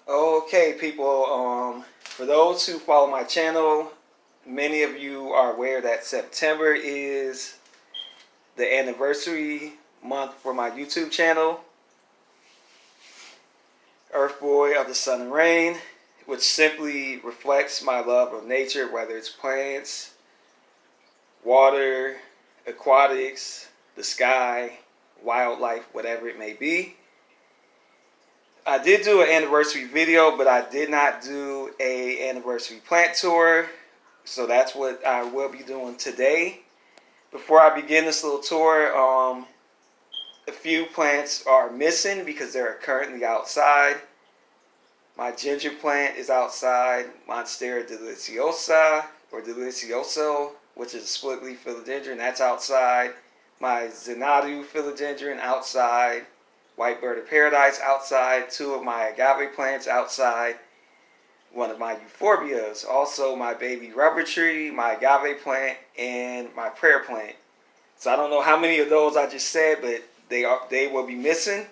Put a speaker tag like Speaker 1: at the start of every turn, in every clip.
Speaker 1: Okay, people, for those who follow my channel, many of you are aware that September is the anniversary month for my YouTube channel, Earth Boy of the Sun and Rain, which simply reflects my love of nature, whether it's plants, water, aquatics, the sky, wildlife, whatever it may be. I did do an anniversary video, but I did not do an anniversary plant tour. So that's what I will be doing today. Before I begin this little tour, a few plants are missing because they're currently outside. My ginger plant is outside, Monstera Deliciosa, or Delicioso, which is a split leaf philodendron, that's outside. My Xanadu philodendron outside. White bird of paradise outside, two of my agave plants outside, one of my euphorbias, also my baby rubber tree, my agave plant, and my prayer plant. So I don't know how many of those I just said, but they will be missing.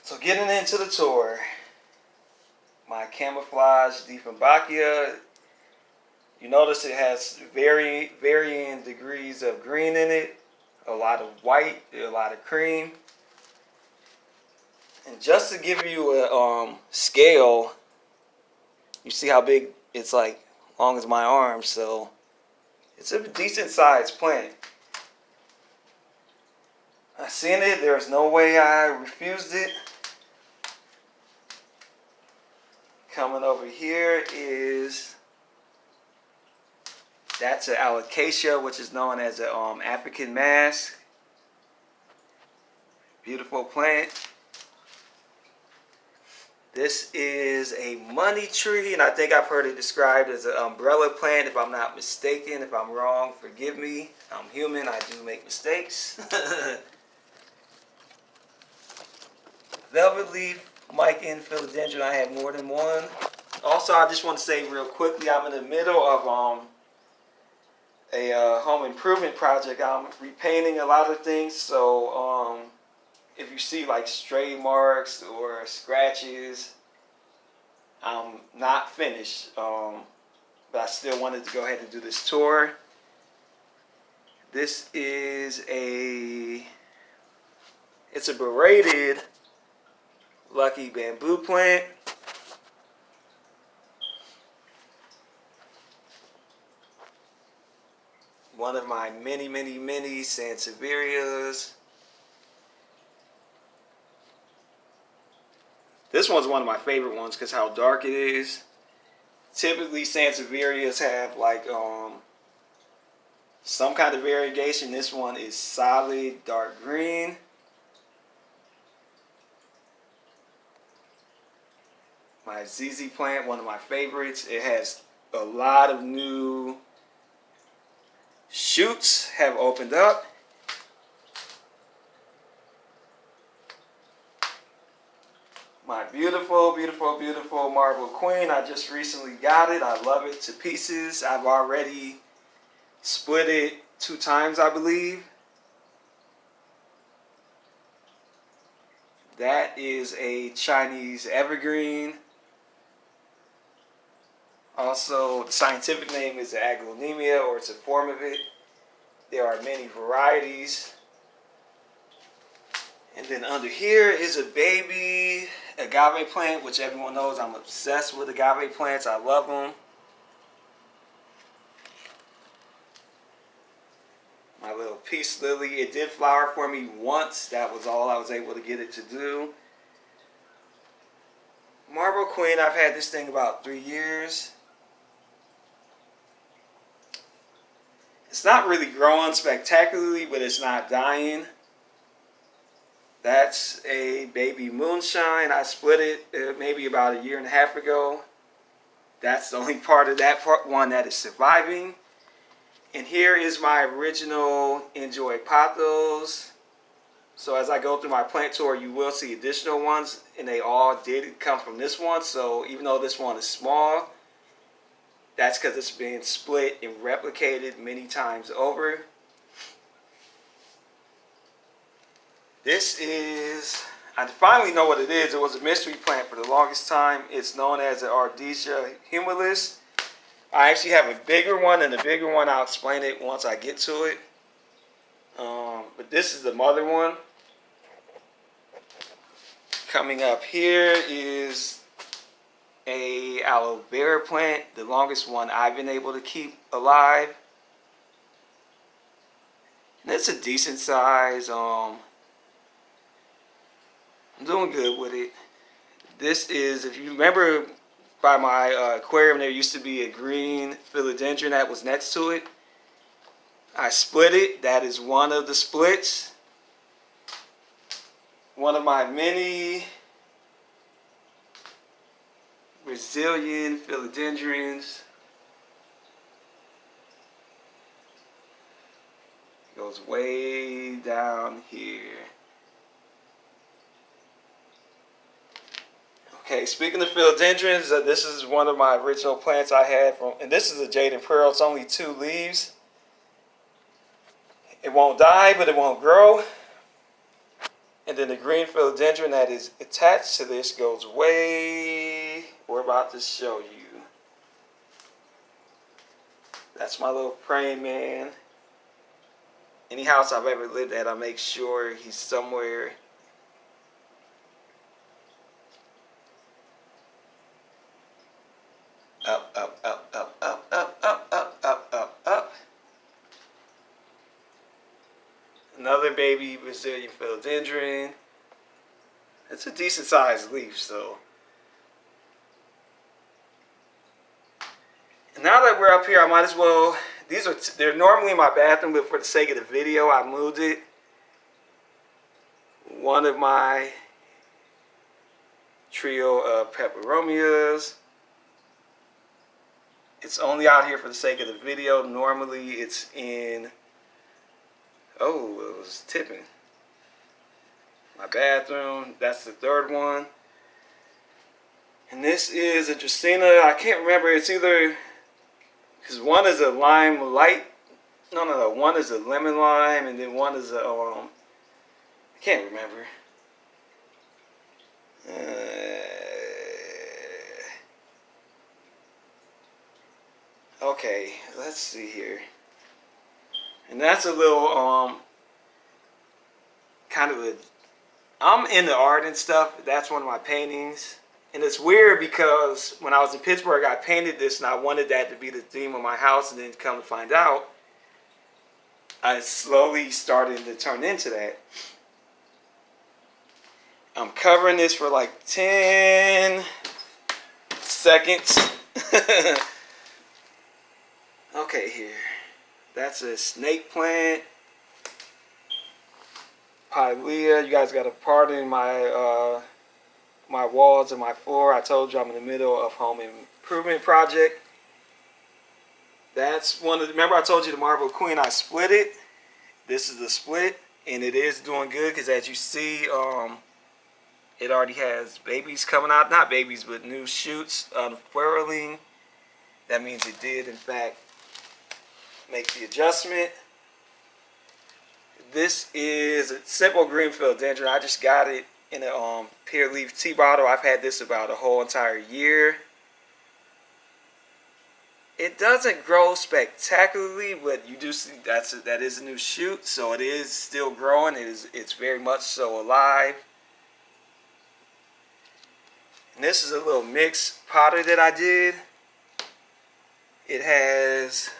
Speaker 1: So getting into the tour, my Camouflage Dieffenbachia. You notice it has varying degrees of green in it. A lot of white, a lot of cream. And just to give you a scale, you see how big it's, like long as my arm, so it's a decent sized plant. I seen it, there's no way I refused it. Coming over here is, that's an alocasia, which is known as an African mask. Beautiful plant. This is a money tree, and I think I've heard it described as an umbrella plant, if I'm not mistaken. If I'm wrong, forgive me. I'm human, I do make mistakes. Velvet leaf, Mican philodendron, I have more than one. Also, I just want to say real quickly, I'm in the middle of a home improvement project. I'm repainting a lot of things, so if you see like stray marks or scratches, I'm not finished, but I still wanted to go ahead and do this tour. This is it's a berated lucky bamboo plant. One of my many Sansevierias. This one's one of my favorite ones because how dark it is. Typically Sansevierias have like some kind of variegation. This one is solid dark green. My ZZ plant, one of my favorites. It has a lot of new shoots have opened up. My beautiful marble queen. I just recently got it. I love it to pieces. I've already split it 2 times, I believe. That is a Chinese evergreen. Also, the scientific name is Aglaonemia, or it's a form of it. There are many varieties. And then under here is a baby agave plant, which everyone knows I'm obsessed with agave plants. I love them. My little peace lily. It did flower for me once. That was all I was able to get it to do. Marble queen, I've had this thing about 3 years. It's not really growing spectacularly, but it's not dying. That's a baby moonshine. I split it maybe about 1.5 years ago. That's the only part of that one that is surviving. And here is my original Enjoy Pothos. So as I go through my plant tour, you will see additional ones, and they all did come from this one. So even though this one is small, that's because it's been split and replicated many times over. This is, I finally know what it is. It was a mystery plant for the longest time. It's known as an Ardisia humilis. I actually have a bigger one, and the bigger one, I'll explain it once I get to it. But this is the mother one. Coming up here is a aloe vera plant, the longest one I've been able to keep alive. And it's a decent size. I'm doing good with it. This is, if you remember, by my aquarium, there used to be a green philodendron that was next to it. I split it. That is one of the splits. One of my many Brazilian philodendrons. It goes way down here. Okay, speaking of philodendrons, this is one of my original plants I had from, and this is a jade and pearl. It's only 2 leaves. It won't die, but it won't grow. And then the green philodendron that is attached to this goes way, we're about to show you. That's my little praying man. Any house I've ever lived at, I make sure he's somewhere. Up, up, up, up, up, up, up, up, up, up, up. Another baby Brazilian philodendron. It's a decent sized leaf, so. And now that we're up here, I might as well, they're normally in my bathroom, but for the sake of the video, I moved it. One of my trio of peperomias. It's only out here for the sake of the video. Normally it's in, oh, it was tipping. My bathroom, that's the third one. And this is a Dracaena, I can't remember, it's either, because one is a lime light, no, one is a lemon lime, and then one is a, I can't remember. Okay, let's see here. And that's a little, kind of a, I'm into art and stuff. That's one of my paintings. And it's weird because when I was in Pittsburgh, I painted this and I wanted that to be the theme of my house. And then come to find out, I slowly started to turn into that. I'm covering this for like 10 seconds. Okay, here. That's a snake plant. Pilea. You guys got to pardon my my walls and my floor. I told you I'm in the middle of home improvement project. That's one of the, remember I told you the Marble Queen, I split it. This is the split, and it is doing good because as you see, it already has babies coming out. Not babies, but new shoots unfurling. That means it did, in fact, make the adjustment. This is a simple green philodendron. I just got it in a pear leaf tea bottle. I've had this about a whole entire year. It doesn't grow spectacularly, but you do see that is a new shoot, so it is still growing. It's very much so alive. And this is a little mixed potter that I did. It has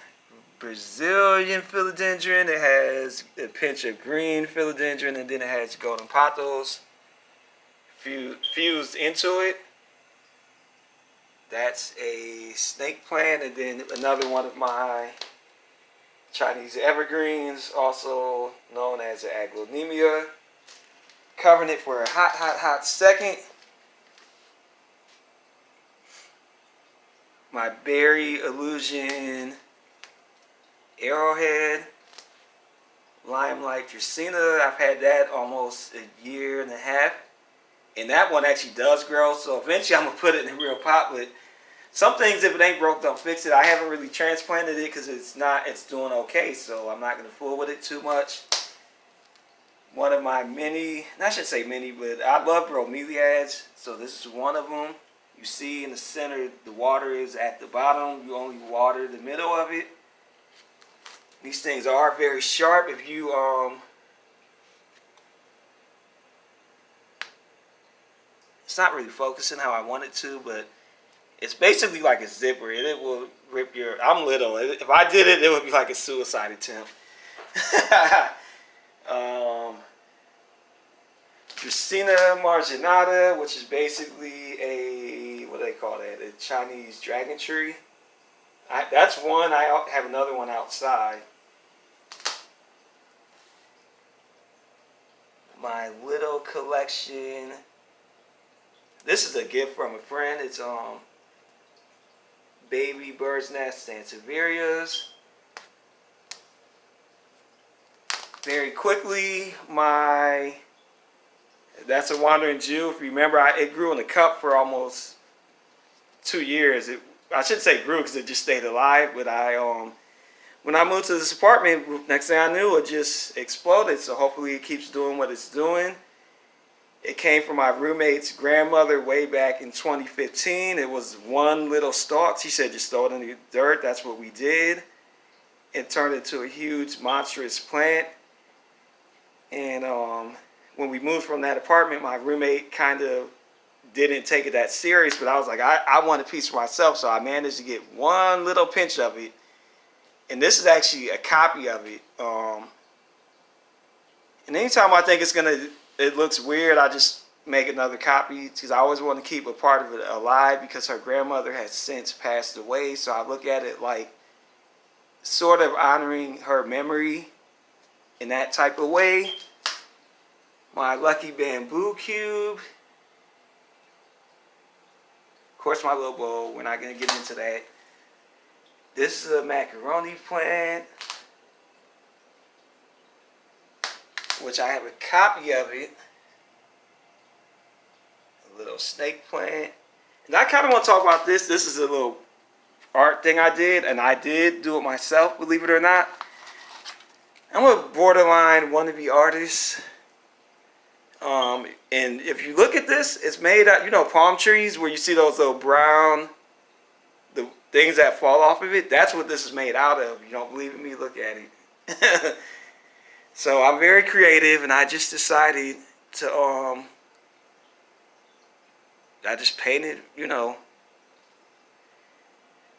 Speaker 1: Brazilian philodendron, it has a pinch of green philodendron, and then it has golden pothos fused into it. That's a snake plant, and then another one of my Chinese evergreens, also known as an aglaonemia. Covering it for a hot second. My berry illusion arrowhead, limelight Dracaena. I've had that almost a year and a half, and that one actually does grow. So eventually I'm gonna put it in a real pot. But some things, if it ain't broke, don't fix it. I haven't really transplanted it because it's doing okay. So I'm not gonna fool with it too much. one of my many, I shouldn't say many, but I love bromeliads. So this is one of them. You see in the center, the water is at the bottom. You only water the middle of it. These things are very sharp. If you it's not really focusing how I want it to, but it's basically like a zipper. It will rip your. I'm little. If I did it, it would be like a suicide attempt. Dracaena marginata, which is basically a, what do they call that? A Chinese dragon tree. That's one. I have another one outside. My little collection. This is a gift from a friend. It's baby bird's nest sansevierias. Very quickly, that's a wandering Jew. If you remember, it grew in a cup for almost 2 years. I should say grew because it just stayed alive. But when I moved to this apartment, next thing I knew, it just exploded. So hopefully it keeps doing what it's doing. It came from my roommate's grandmother way back in 2015. It was one little stalk. She said just throw it in the dirt. That's what we did. It turned into a huge monstrous plant. And when we moved from that apartment, my roommate kind of didn't take it that serious. But I was like, I want a piece for myself. So I managed to get one little pinch of it. And this is actually a copy of it. And anytime I think it looks weird, I just make another copy because I always want to keep a part of it alive because her grandmother has since passed away. So I look at it like sort of honoring her memory in that type of way. My lucky bamboo cube. Of course, my little bowl. We're not going to get into that. This is a macaroni plant, which I have a copy of it. A little snake plant. And I kind of want to talk about this. This is a little art thing I did, and I did do it myself, believe it or not. I'm a borderline wannabe artist. And if you look at this, it's made out, you know, palm trees where you see those little brown, the things that fall off of it. That's what this is made out of. You don't believe in me? Look at it. So I'm very creative, and I just decided to, I just painted, you know,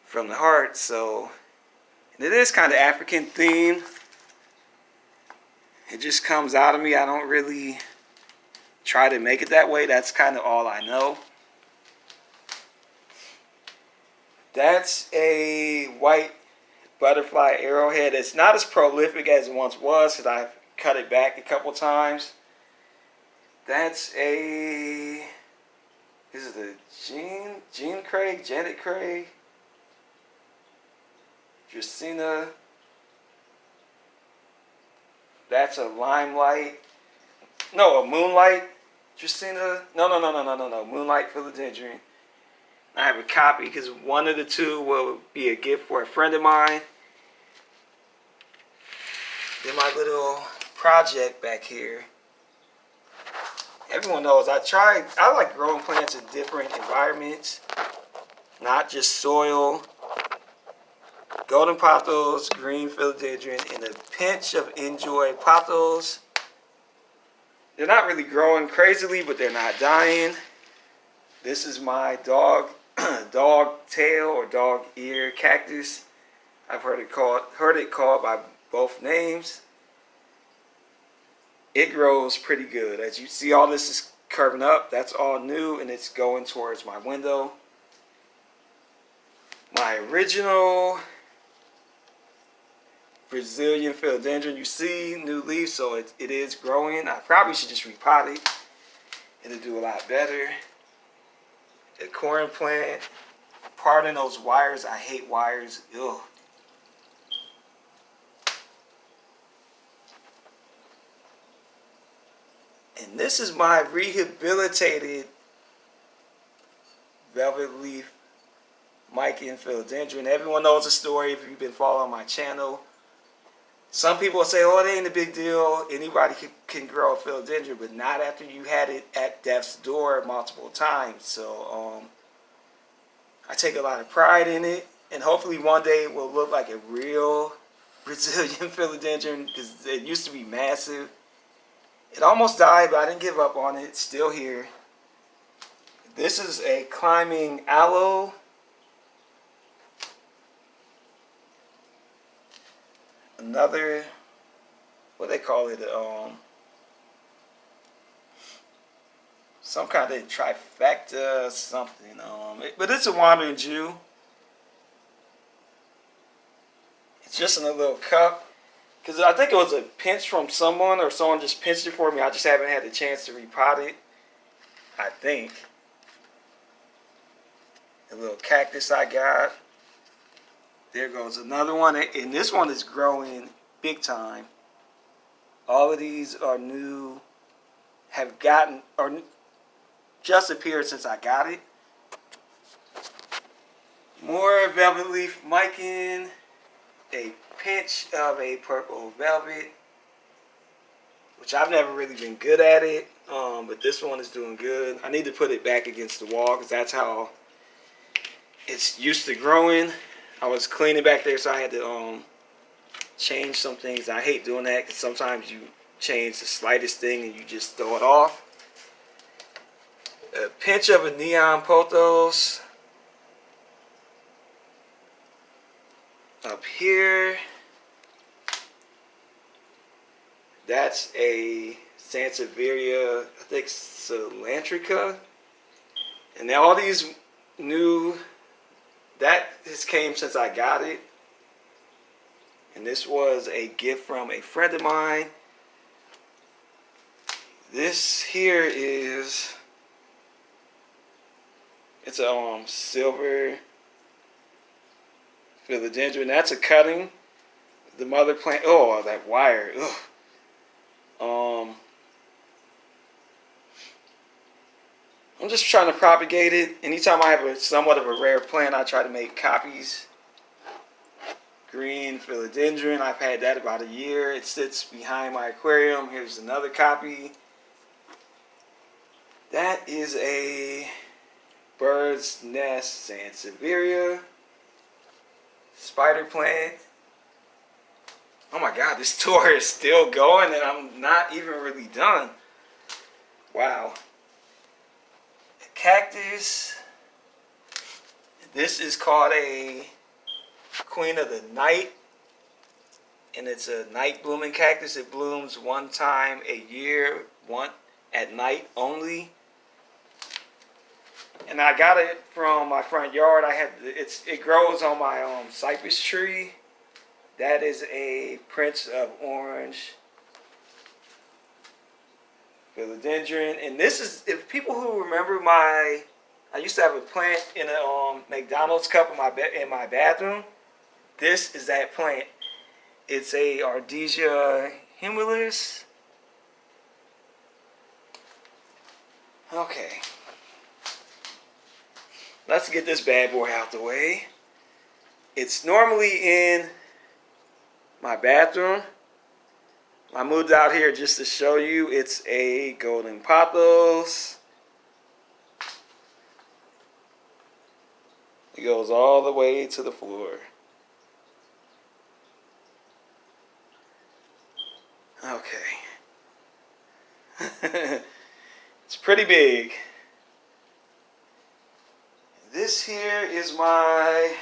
Speaker 1: from the heart. So, and it is kind of African themed. It just comes out of me. I don't really try to make it that way. That's kind of all I know. That's a white butterfly arrowhead. It's not as prolific as it once was because I've cut it back a couple times. That's a, this is a Janet Craig, Dracaena. That's a limelight. No, a moonlight Dracaena. No. Moonlight Philodendron. I have a copy because one of the two will be a gift for a friend of mine. Then my little project back here. Everyone knows I like growing plants in different environments, not just soil. Golden pothos, green philodendron, and a pinch of enjoy pothos. They're not really growing crazily, but they're not dying. This is my dog tail or dog ear cactus. I've heard it called by both names. It grows pretty good. As you see, all this is curving up. That's all new, and it's going towards my window. My original Brazilian philodendron, you see new leaves, so it is growing. I probably should just repot it. It'll do a lot better. A corn plant. Pardon those wires. I hate wires. Ugh. And this is my rehabilitated velvet leaf Mican philodendron. Everyone knows the story if you've been following my channel. Some people say, oh, it ain't a big deal. Anybody can grow a philodendron, but not after you had it at death's door multiple times. So I take a lot of pride in it, and hopefully one day it will look like a real Brazilian philodendron, because it used to be massive. It almost died, but I didn't give up on it. It's still here. This is a climbing aloe. Another, what they call it, some kind of trifecta something. But it's a wandering Jew. It's just in a little cup. Because I think it was a pinch from someone, or someone just pinched it for me. I just haven't had the chance to repot it. I think. A little cactus I got. There goes another one. And this one is growing big time. All of these are new. Have gotten, or just appeared since I got it. More velvet leaf micin. A pinch of a purple velvet, which I've never really been good at it, but this one is doing good. I need to put it back against the wall because that's how it's used to growing. I was cleaning back there, so I had to change some things. I hate doing that because sometimes you change the slightest thing and you just throw it off. A pinch of a neon pothos. Up here, that's a Sansevieria, I think Cilantrica. And now all these new, that has came since I got it. And this was a gift from a friend of mine. This here is, it's a silver philodendron. That's a cutting. The mother plant. Oh, that wire. Ugh. I'm just trying to propagate it. Anytime I have a somewhat of a rare plant, I try to make copies. Green philodendron. I've had that about a year. It sits behind my aquarium. Here's another copy. That is a bird's nest Sansevieria. Spider plant. Oh my god, this tour is still going and I'm not even really done. Wow. A cactus. This is called a Queen of the Night. And it's a night blooming cactus. It blooms one time a year, one at night only. And I got it from my front yard. It grows on my cypress tree. That is a Prince of Orange philodendron. And this is, if people who remember I used to have a plant in a McDonald's cup in my bathroom. This is that plant. It's a Ardisia humilis. Okay. Let's get this bad boy out the way. It's normally in my bathroom. I moved out here just to show you. It's a golden pothos. It goes all the way to the floor. Okay. It's pretty big. This here is my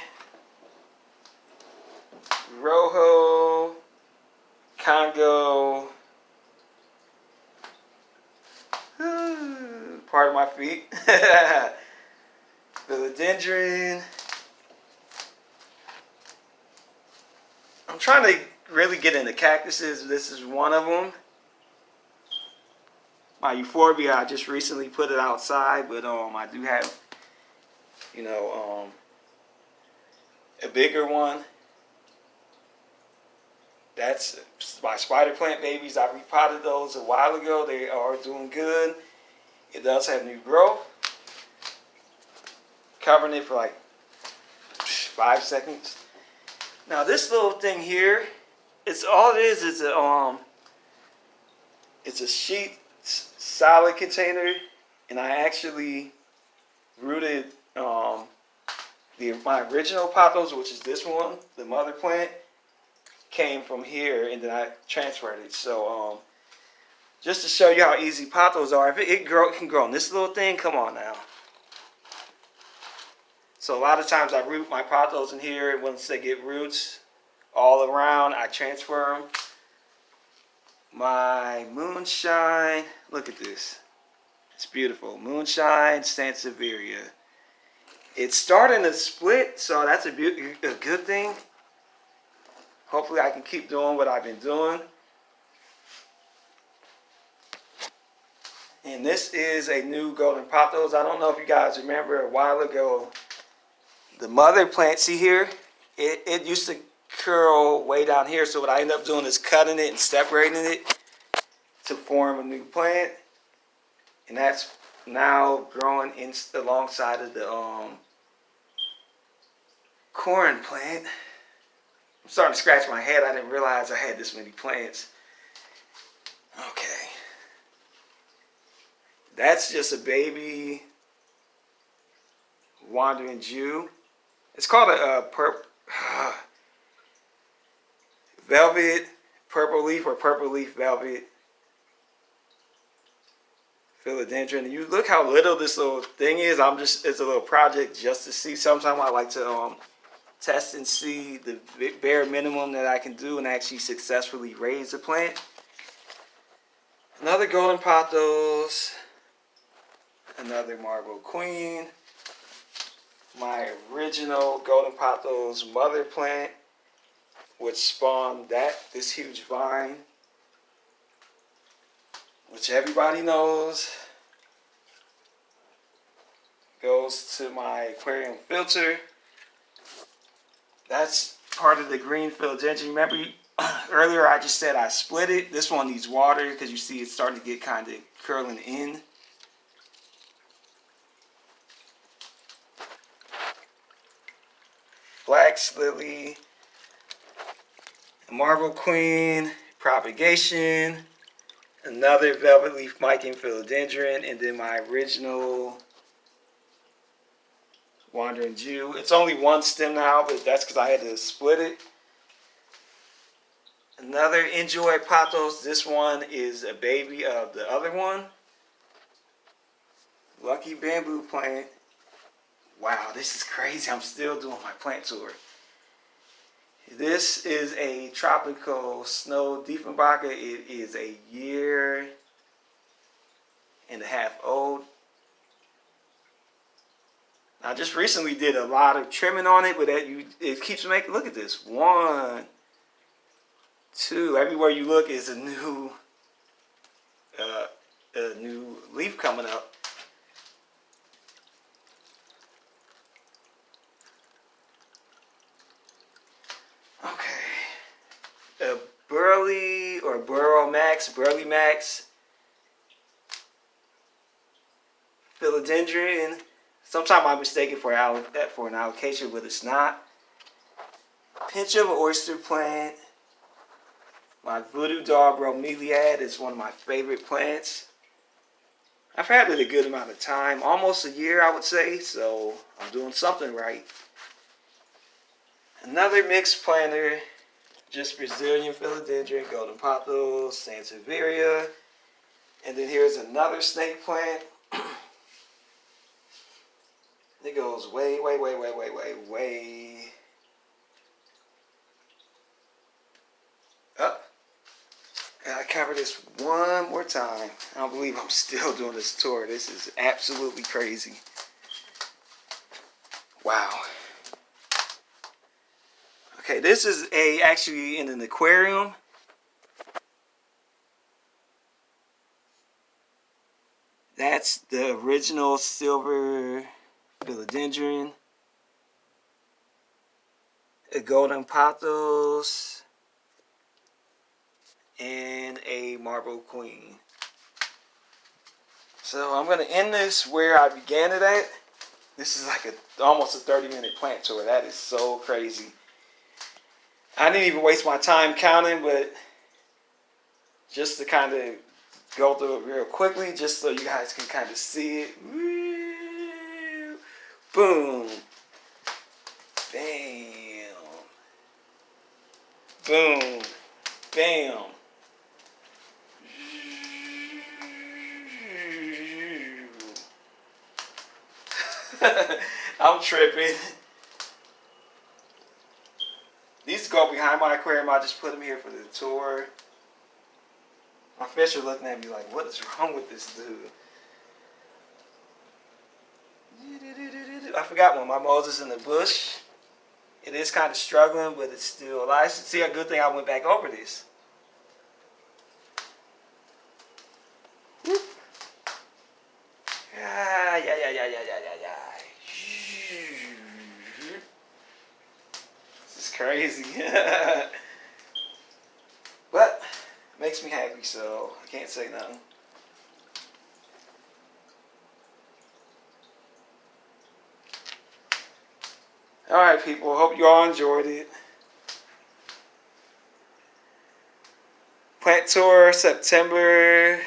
Speaker 1: Rojo Congo. Part of my feet. Philodendron. I'm trying to really get into cactuses. This is one of them. My Euphorbia, I just recently put it outside, but I do have, a bigger one. That's my spider plant babies. I repotted those a while ago. They are doing good. It does have new growth. Covering it for like 5 seconds. Now this little thing here it's all it is it's a sheet solid container, and I actually rooted my original pothos, which is this one, the mother plant, came from here, and then I transferred it. So just to show you how easy pothos are, if it can grow in this little thing, come on now. So a lot of times I root my pothos in here, and once they get roots all around, I transfer them. My moonshine, look at this. It's beautiful. Moonshine Sansevieria. It's starting to split, so that's a good thing. Hopefully I can keep doing what I've been doing. And this is a new golden pothos. I don't know if you guys remember a while ago, the mother plant, see here, it used to curl way down here. So what I end up doing is cutting it and separating it to form a new plant. And that's now growing alongside of the corn plant. I'm starting to scratch my head. I didn't realize I had this many plants. Okay. That's just a baby wandering Jew. It's called a velvet purple leaf or purple leaf velvet philodendron. And you look how little this little thing is. It's a little project just to see. Sometimes I like to test and see the bare minimum that I can do and actually successfully raise the plant. Another golden pothos, another marble queen, my original golden pothos mother plant, which spawned this huge vine, which everybody knows goes to my aquarium filter. That's part of the green philodendron. Remember earlier I just said I split it. This one needs water because you see it's starting to get kind of curling in. Flax lily, marble queen, propagation, another velvet leaf miking philodendron, and then my original wandering Jew. It's only one stem now, but that's because I had to split it. Another enjoy pothos. This one is a baby of the other one. Lucky bamboo plant. Wow, this is crazy. I'm still doing my plant tour. This is a tropical snow Dieffenbachia. It is a 1.5 years old. I just recently did a lot of trimming on it, but it keeps making, look at this. 1, 2, everywhere you look is a new leaf coming up. Okay. A Burley or Burrow Max, Burley Max philodendron. Sometimes I mistake it for an allocation, but it's not. Pinch of oyster plant. My voodoo doll bromeliad is one of my favorite plants. I've had it a good amount of time, almost a year I would say, so I'm doing something right. Another mixed planter, just Brazilian philodendron, golden pothos, Sansevieria. And then here's another snake plant. It goes way up. And I cover this one more time. I don't believe I'm still doing this tour. This is absolutely crazy. Wow. Okay, this is actually in an aquarium. That's the original silver philodendron, a golden pothos, and a marble queen. So I'm going to end this where I began it at. This is like almost a 30-minute plant tour. That is so crazy. I didn't even waste my time counting, but just to kind of go through it real quickly, just so you guys can kind of see it. Boom. Bam. Boom. Bam. I'm tripping. These go behind my aquarium. I just put them here for the tour. My fish are looking at me like, what is wrong with this dude? I forgot one. My Moses in the bush. It is kind of struggling, but it's still alive. See, a good thing I went back over this. Whoop. Yeah. This is crazy. But it makes me happy, so I can't say nothing. Alright, people. Hope you all enjoyed it. Plant tour September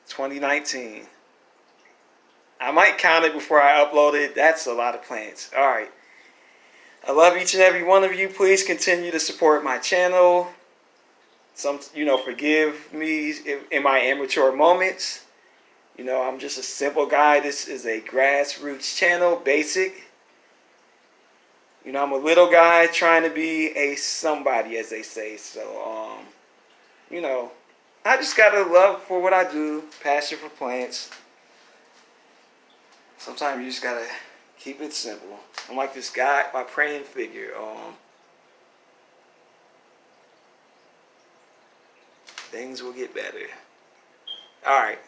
Speaker 1: 2019. I might count it before I upload it. That's a lot of plants. Alright. I love each and every one of you. Please continue to support my channel. Forgive me in my immature moments. I'm just a simple guy. This is a grassroots channel, basic. I'm a little guy trying to be a somebody, as they say. So, I just got a love for what I do, passion for plants. Sometimes you just gotta keep it simple. I'm like this guy, my praying figure. Things will get better. All right.